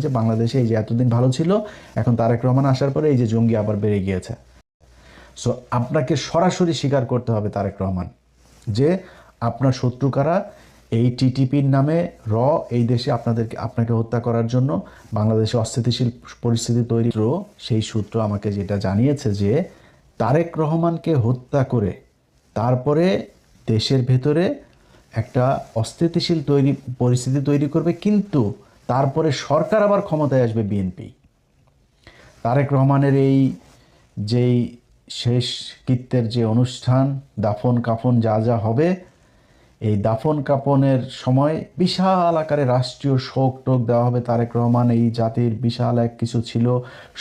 যে বাংলাদেশে এই যে এতদিন ভালো ছিল, এখন তারেক রহমান আসার পরে এই যে জঙ্গি আবার বেড়ে গিয়েছে। সো আপনাকে সরাসরি স্বীকার করতে হবে তারেক রহমান যে আপনার শত্রু কারা। এই টিটিপির নামে এই দেশে আপনাকে হত্যা করার জন্য বাংলাদেশে অস্থিতিশীল পরিস্থিতি তৈরি, সেই সূত্র আমাকে যেটা জানিয়েছে যে তারেক রহমানকে হত্যা করে তারপরে দেশের ভেতরে একটা অস্থিতিশীল পরিস্থিতি তৈরি করবে, কিন্তু তারপরে সরকার আবার ক্ষমতায় আসবে বিএনপি। তারেক রহমানের এই যেই শেষ কৃত্যের যে অনুষ্ঠান, দাফন কাফন যা যা হবে, এই দাফন কাফনের সময় বিশাল আকারে রাষ্ট্রীয় শোক টোক দেওয়া হবে। তারেক রহমান এই জাতির বিশাল এক কিছু ছিল,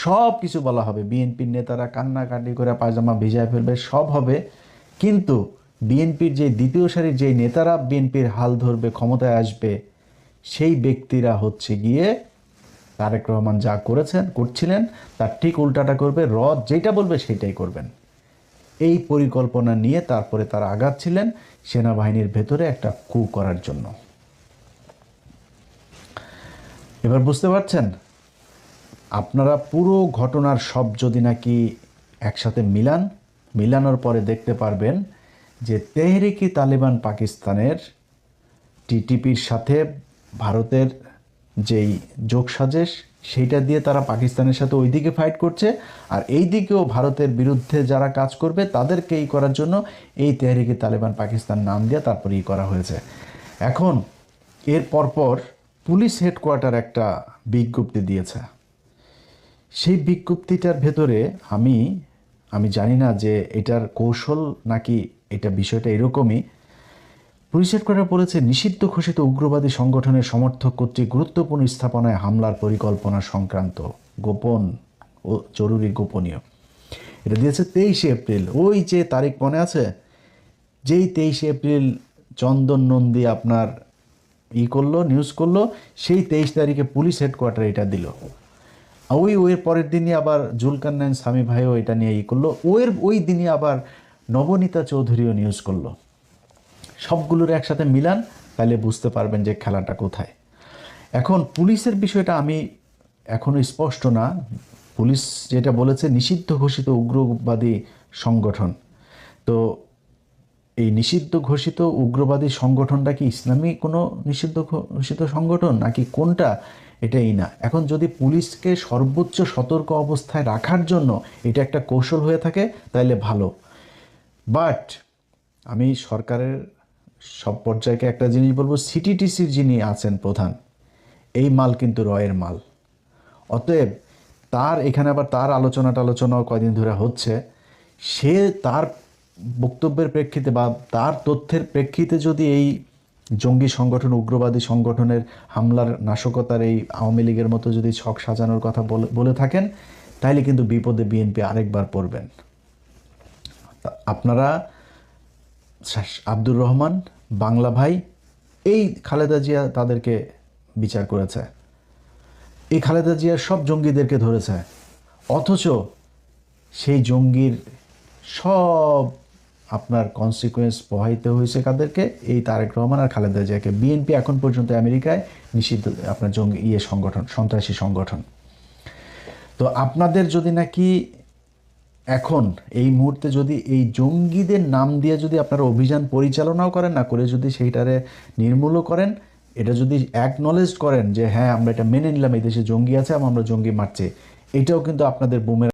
সব কিছু বলা হবে। বিএনপির নেতারা কান্নাকাটি করে পায়জামা ভিজায় ফেলবে, সব হবে। কিন্তু বিএনপির যে দ্বিতীয় সারির যেই নেতারা বিএনপির হাল ধরবে, ক্ষমতায় আসবে, সেই ব্যক্তিরা হচ্ছে গিয়ে তারেক রহমান যা করছিলেন তার ঠিক উল্টাটা করবে। যেটা বলবে সেটাই করবেন, এই পরিকল্পনা নিয়ে তারপরে তারা আগাচ্ছিলেন সেনাবাহিনীর ভেতরে একটা কু করার জন্য। এবার বুঝতে পারছেন? আপনারা পুরো ঘটনার সব যদি নাকি একসাথে মিলানোর পরে দেখতে পারবেন যে তেহরিকি তালেবান পাকিস্তানের টিটিপির সাথে ভারতের যেই যোগসাজশ, সেইটা দিয়ে তারা পাকিস্তানের সাথে ওইদিকে ফাইট করছে, আর এই দিকেও ভারতের বিরুদ্ধে যারা কাজ করবে তাদেরকে এই করার জন্য এই তেহরিকি তালেবান পাকিস্তান নাম দিয়ে তারপরে করা হয়েছে। এখন এর পরপর পুলিশ হেডকোয়ার্টার একটা বিজ্ঞপ্তি দিয়েছে। সেই বিজ্ঞপ্তিটার ভেতরে আমি জানি না যে এটার কৌশল নাকি এটা বিষয়টা এরকমই। পুলিশ হেডকোয়ার্টার বলেছে, নিষিদ্ধ ঘোষিত উগ্রবাদী সংগঠনের সমর্থক কর্তৃক গুরুত্বপূর্ণ স্থাপনায় হামলার পরিকল্পনা সংক্রান্ত গোপন ও জরুরি গোপনীয়। এটা দিয়েছে 23 এপ্রিল। ওই যে তারিখ মনে আছে, যেই 23 এপ্রিল চন্দন নন্দী আপনার নিউজ করলো, সেই 23 তারিখে পুলিশ হেডকোয়ার্টার এটা দিল। ওই পরের দিনই আবার জুলকারনাইন স্বামী ভাইও এটা নিয়ে করলো। ওই দিনই আবার নবনীতা চৌধুরীও নিউজ করলো। সবগুলোর একসাথে মিলান, তাহলে বুঝতে পারবেন যে খেলাটা কোথায়। এখন পুলিশের বিষয়টা আমি এখনো স্পষ্ট না। পুলিশ যেটা বলেছে নিষিদ্ধ ঘোষিত উগ্রবাদী সংগঠন, তো এই নিষিদ্ধ ঘোষিত উগ্রবাদী সংগঠনটা কি ইসলামী কোনো নিষিদ্ধ ঘোষিত সংগঠন নাকি কোনটা, এটাই না। এখন যদি পুলিশকে সর্বোচ্চ সতর্ক অবস্থায় রাখার জন্য এটা একটা কৌশল হয়ে থাকে তাহলে ভালো। বাট আমি সরকারের সব পর্যায়কে একটা জিনিস বলবো, সিটিটিসির যিনি আছেন প্রধান, এই মাল কিন্তু রয়ের মাল। অতএব এখানে আবার তার আলোচনাও কয়দিন ধরে হচ্ছে। সে তার বক্তব্যের প্রেক্ষিতে বা তার তথ্যের প্রেক্ষিতে যদি এই জঙ্গি সংগঠন, উগ্রবাদী সংগঠনের হামলার নাশকতার এই আওয়ামী লীগের মতো যদি ছক সাজানোর কথা বলে থাকেন, তাহলে কিন্তু বিপদে বিএনপি আরেকবার পড়বেন। আপনারা আব্দুর রহমান, বাংলা ভাই, এই খালেদা জিয়া তাদেরকে বিচার করেছে, এই খালেদা জিয়ার সব জঙ্গিদেরকে ধরেছে, অথচ সেই জঙ্গির সব আপনার কনসিকুয়েন্স বহাইতে হয়েছে কাদেরকে? এই তারেক রহমান আর খালেদা জিয়াকে। বিএনপি এখন পর্যন্ত আমেরিকায় নিষিদ্ধ আপনার সংগঠন, সন্ত্রাসী সংগঠন। তো আপনাদের যদি নাকি এখন এই মুহূর্তে যদি এই জঙ্গিদের নাম দিয়ে যদি আপনারা অভিযান পরিচালনাও করেন, না করে যদি সেইটারে নির্মূলও করেন, এটা যদি অ্যাকনলেজ করেন যে হ্যাঁ আমরা এটা মেনে নিলাম এই দেশে জঙ্গি আছে এবং আমরা জঙ্গি মারছি, এটাও কিন্তু আপনাদের বুমের